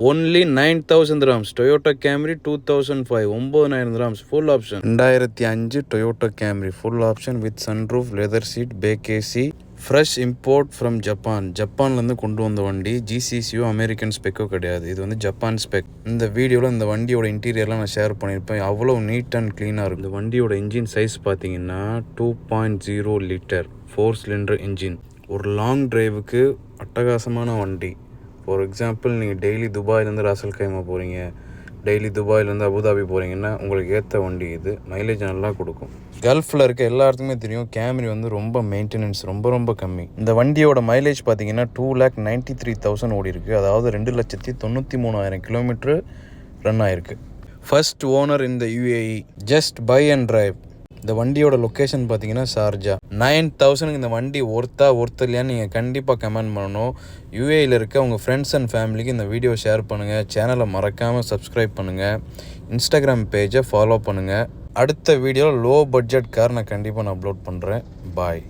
only 9,000 dirhams. Toyota Camry 2005 9,000 dirhams full option. 2005 Toyota Camry full option with sunroof, leather seat, back AC. Fresh import from ஜப்பான்லேருந்து கொண்டு வந்த வண்டி. ஜிசிசியோ American ஸ்பெக்கோ கிடையாது, இது வந்து ஜப்பான் ஸ்பெக். இந்த வீடியோவில் இந்த வண்டியோட இன்டீரியர்லாம் நான் ஷேர் பண்ணியிருப்பேன். அவ்வளோ நீட் அண்ட் க்ளீனாக இருக்கும். இந்த வண்டியோட இன்ஜின் சைஸ் பார்த்தீங்கன்னா 2.0 லிட்டர் 4 சிலிண்டர் இன்ஜின். ஒரு லாங் டிரைவுக்கு அட்டகாசமான வண்டி. ஃபார் எக்ஸாம்பிள் நீங்கள் டெய்லி துபாயிலேருந்து ராசல் கைமா போகிறீங்க, டெய்லி துபாயிலேருந்து அபுதாபி போகிறீங்கன்னா உங்களுக்கு ஏற்ற வண்டி இது. மைலேஜ் நல்லா கொடுக்கும். கல்ஃபில் இருக்க எல்லாத்துக்குமே தெரியும் கேமரி வந்து ரொம்ப மெயின்டெனன்ஸ் ரொம்ப கம்மி. இந்த வண்டியோட மைலேஜ் பார்த்தீங்கன்னா 2,93,000 ஓடி இருக்குது. அதாவது 2,93,000 கிலோமீட்டரு ரன் ஆயிருக்கு. ஃபர்ஸ்ட் ஓனர் இந்த UAE. Just buy and drive. இந்த வண்டியோட லொக்கேஷன் பார்த்தீங்கன்னா ஷார்ஜா. 9,000 இந்த வண்டி ஒர்த் இல்லையான்னு நீங்கள் கண்டிப்பாக கமெண்ட் பண்ணணும். UAEயில் இருக்க உங்கள் ஃப்ரெண்ட்ஸ் அண்ட் ஃபேமிலிக்கு இந்த வீடியோ ஷேர் பண்ணுங்கள். சேனலை மறக்காமல் சப்ஸ்கிரைப் பண்ணுங்கள். இன்ஸ்டாகிராம் பேஜை ஃபாலோ பண்ணுங்கள். அடுத்த வீடியோவில் லோ பட்ஜெட் கார் நான் கண்டிப்பாக அப்லோட் பண்ணுறேன். பாய்.